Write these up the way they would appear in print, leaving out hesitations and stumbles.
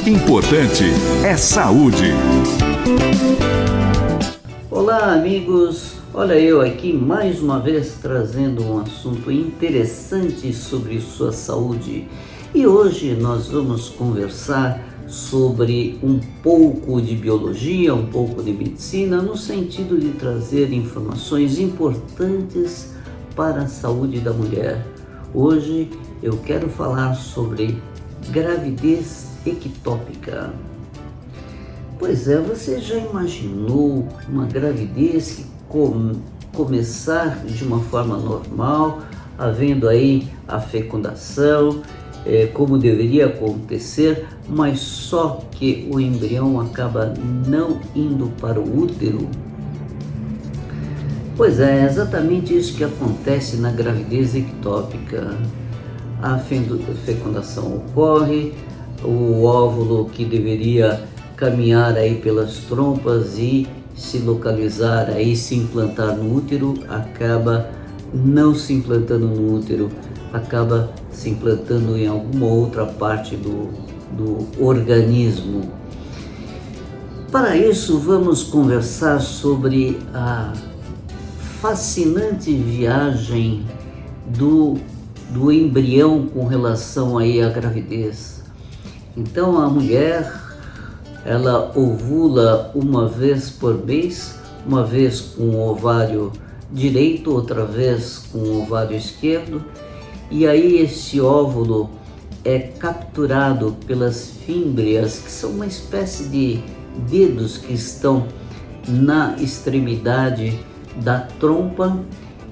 Importante é saúde. Olá, amigos. Olha eu aqui mais uma vez trazendo um assunto interessante sobre sua saúde. E hoje nós vamos conversar sobre um pouco de biologia, um pouco de medicina, no sentido de trazer informações importantes para a saúde da mulher. Hoje eu quero falar sobre gravidez ectópica. Pois é, você já imaginou uma gravidez que começar de uma forma normal, havendo aí a fecundação, como deveria acontecer, mas só que o embrião acaba não indo para o útero? Pois é exatamente isso que acontece na gravidez ectópica. A fecundação ocorre, o óvulo que deveria caminhar aí pelas trompas e se localizar aí, se implantar no útero, acaba não se implantando no útero, acaba se implantando em alguma outra parte do organismo. Para isso, vamos conversar sobre a fascinante viagem do embrião com relação aí à gravidez. Então, a mulher, ela ovula uma vez por mês, uma vez com o ovário direito, outra vez com o ovário esquerdo, e aí esse óvulo é capturado pelas fímbrias, que são uma espécie de dedos que estão na extremidade da trompa,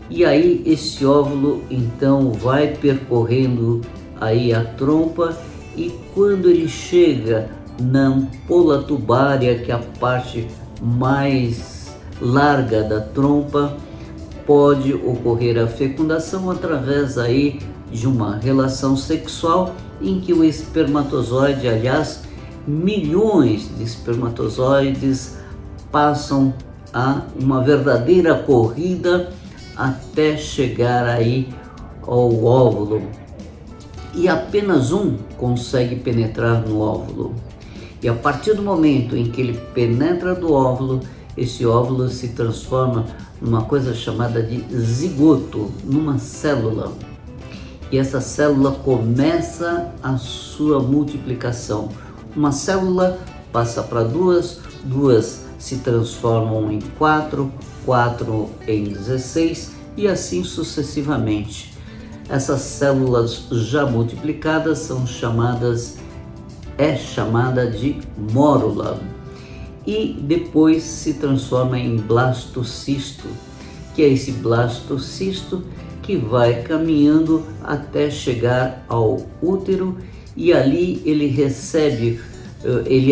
e aí esse óvulo então vai percorrendo aí a trompa, e quando ele chega na ampola tubária, que é a parte mais larga da trompa, pode ocorrer a fecundação através aí de uma relação sexual em que o espermatozoide, aliás, milhões de espermatozoides passam a uma verdadeira corrida até chegar aí ao óvulo, e apenas um consegue penetrar no óvulo. E a partir do momento em que ele penetra do óvulo, esse óvulo se transforma numa coisa chamada de zigoto, numa célula. E essa célula começa a sua multiplicação. Uma célula passa para duas se transformam em 4 em 16 e assim sucessivamente. Essas células já multiplicadas são chamada de mórula, e depois se transforma em blastocisto, que é esse blastocisto que vai caminhando até chegar ao útero, e ali ele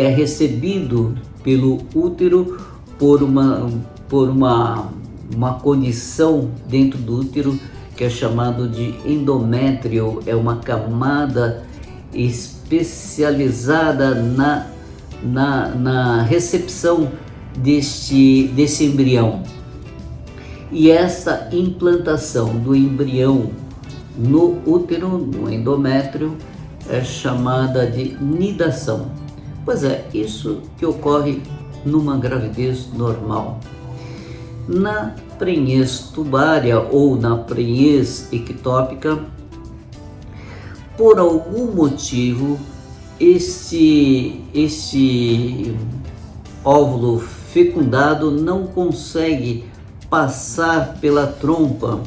é recebido pelo útero por uma condição dentro do útero que é chamado de endométrio. É uma camada especializada na recepção desse embrião. E essa implantação do embrião no útero, no endométrio, é chamada de nidação. Pois é, isso que ocorre numa gravidez normal. Na prenhez tubária ou na prenhez ectópica, por algum motivo, esse óvulo fecundado não consegue passar pela trompa,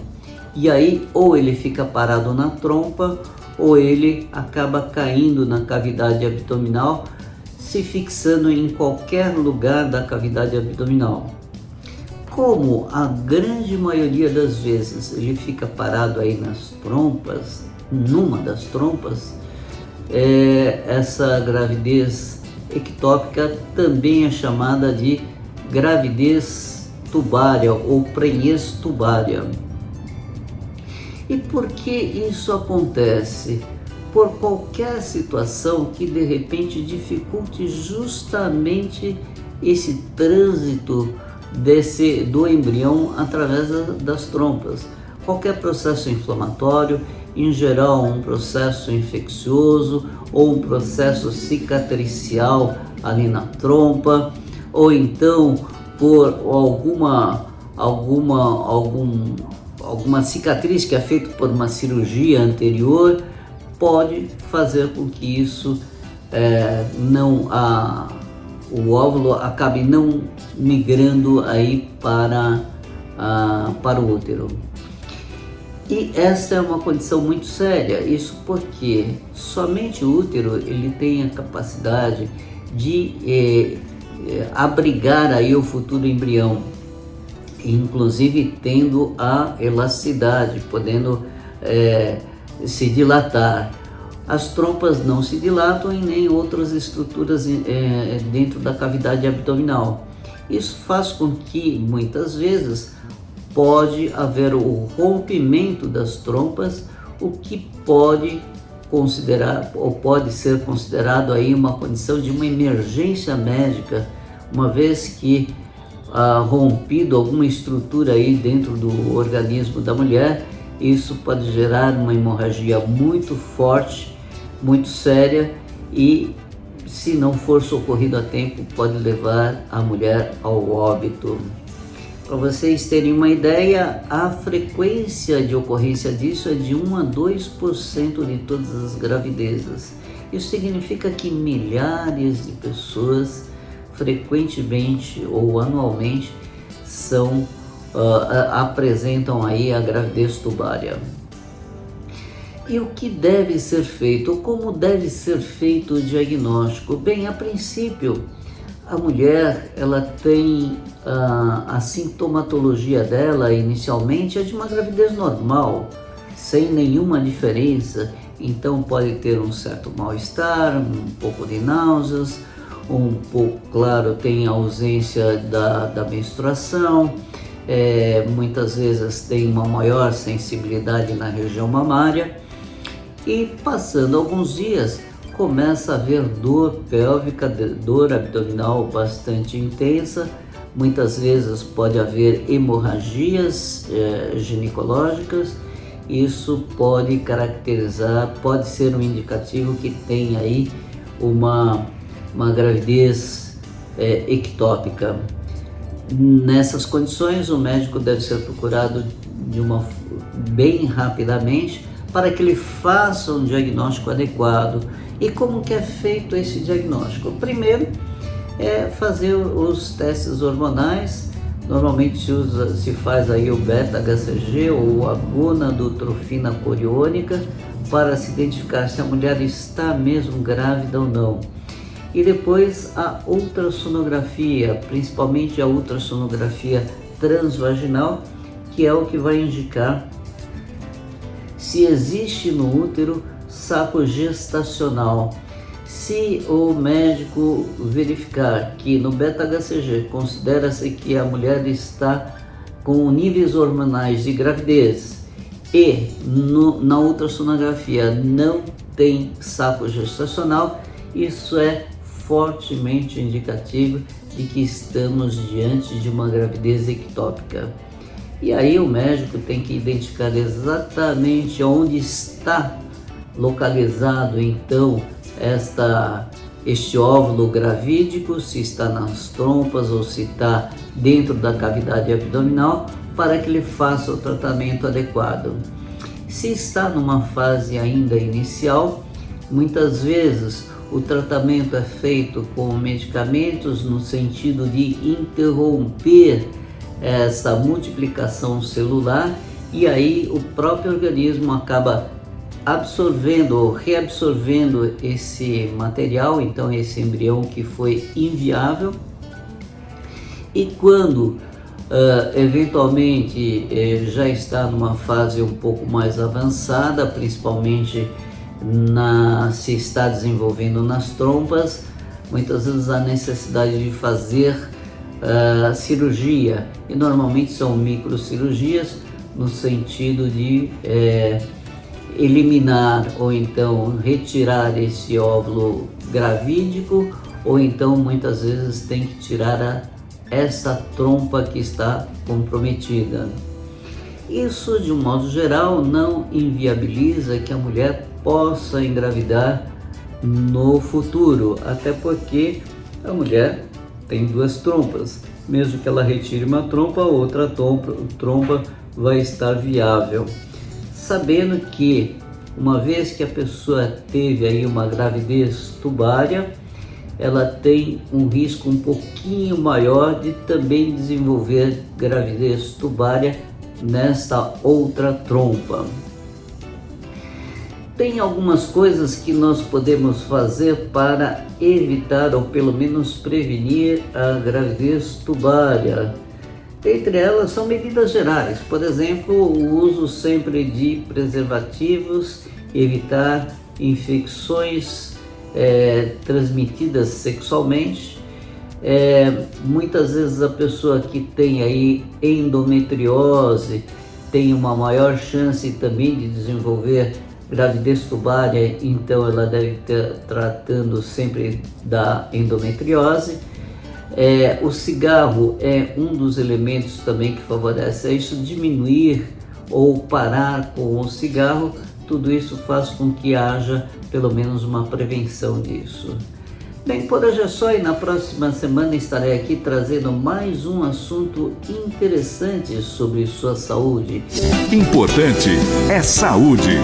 e aí ou ele fica parado na trompa ou ele acaba caindo na cavidade abdominal, se fixando em qualquer lugar da cavidade abdominal. Como a grande maioria das vezes ele fica parado aí nas trompas, numa das trompas, essa gravidez ectópica também é chamada de gravidez tubária ou prenhez tubária. E por que isso acontece? Por qualquer situação que de repente dificulte justamente esse trânsito do embrião através das trompas. Qualquer processo inflamatório em geral um processo infeccioso ou um processo cicatricial ali na trompa, ou então por alguma cicatriz que é feita por uma cirurgia anterior, pode fazer com que isso o óvulo acabe não migrando aí para o útero. E essa é uma condição muito séria, isso porque somente o útero ele tem a capacidade de abrigar aí o futuro embrião, inclusive tendo a elasticidade, podendo se dilatar. As trompas não se dilatam e nem outras estruturas dentro da cavidade abdominal. Isso faz com que muitas vezes pode haver o rompimento das trompas, o que pode ser considerado aí uma condição de uma emergência médica, uma vez que rompido alguma estrutura aí dentro do organismo da mulher, isso pode gerar uma hemorragia muito forte, muito séria, e se não for socorrido a tempo pode levar a mulher ao óbito. Para vocês terem uma ideia, a frequência de ocorrência disso é de 1 a 2% de todas as gravidezes. Isso significa que milhares de pessoas frequentemente ou anualmente apresentam aí a gravidez tubária. E o que deve ser feito, ou como deve ser feito o diagnóstico? Bem, a princípio, a mulher ela tem a sintomatologia dela inicialmente é de uma gravidez normal, sem nenhuma diferença. Então pode ter um certo mal-estar, um pouco de náuseas, um pouco, claro, tem ausência da menstruação, muitas vezes tem uma maior sensibilidade na região mamária, e passando alguns dias começa a haver dor pélvica, dor abdominal bastante intensa. Muitas vezes pode haver hemorragias ginecológicas. Isso pode caracterizar, pode ser um indicativo que tem aí uma gravidez ectópica. Nessas condições, o médico deve ser procurado bem rapidamente para que ele faça um diagnóstico adequado. E como que é feito esse diagnóstico? Primeiro é fazer os testes hormonais. Normalmente se faz aí o beta-HCG ou a gonadotrofina coriônica para se identificar se a mulher está mesmo grávida ou não. E depois a ultrassonografia, principalmente a ultrassonografia transvaginal, que é o que vai indicar se existe no útero saco gestacional. Se o médico verificar que no beta-HCG considera-se que a mulher está com níveis hormonais de gravidez e na ultrassonografia não tem saco gestacional, isso é fortemente indicativo de que estamos diante de uma gravidez ectópica. E aí o médico tem que identificar exatamente onde está localizado então este óvulo gravídico, se está nas trompas ou se está dentro da cavidade abdominal, para que ele faça o tratamento adequado. Se está numa fase ainda inicial, muitas vezes o tratamento é feito com medicamentos no sentido de interromper essa multiplicação celular, e aí o próprio organismo acaba absorvendo ou reabsorvendo esse material, então esse embrião que foi inviável. E quando eventualmente já está numa fase um pouco mais avançada, principalmente se está desenvolvendo nas trompas, muitas vezes há necessidade de fazer cirurgia, e normalmente são microcirurgias no sentido de eliminar ou então retirar esse óvulo gravídico, ou então muitas vezes tem que tirar essa trompa que está comprometida. Isso, de um modo geral, não inviabiliza que a mulher possa engravidar no futuro, até porque a mulher tem duas trompas. Mesmo que ela retire uma trompa, outra trompa vai estar viável. Sabendo que, uma vez que a pessoa teve aí uma gravidez tubária, ela tem um risco um pouquinho maior de também desenvolver gravidez tubária nesta outra trompa. Tem algumas coisas que nós podemos fazer para evitar ou pelo menos prevenir a gravidez tubária. Entre elas são medidas gerais, por exemplo, o uso sempre de preservativos, evitar infecções transmitidas sexualmente. Muitas vezes a pessoa que tem aí endometriose tem uma maior chance também de desenvolver gravidez tubária, então ela deve estar tratando sempre da endometriose. O cigarro é um dos elementos também que favorece isso, diminuir ou parar com o cigarro, tudo isso faz com que haja pelo menos uma prevenção disso. Bem, por hoje é só, e na próxima semana estarei aqui trazendo mais um assunto interessante sobre sua saúde. Importante é saúde.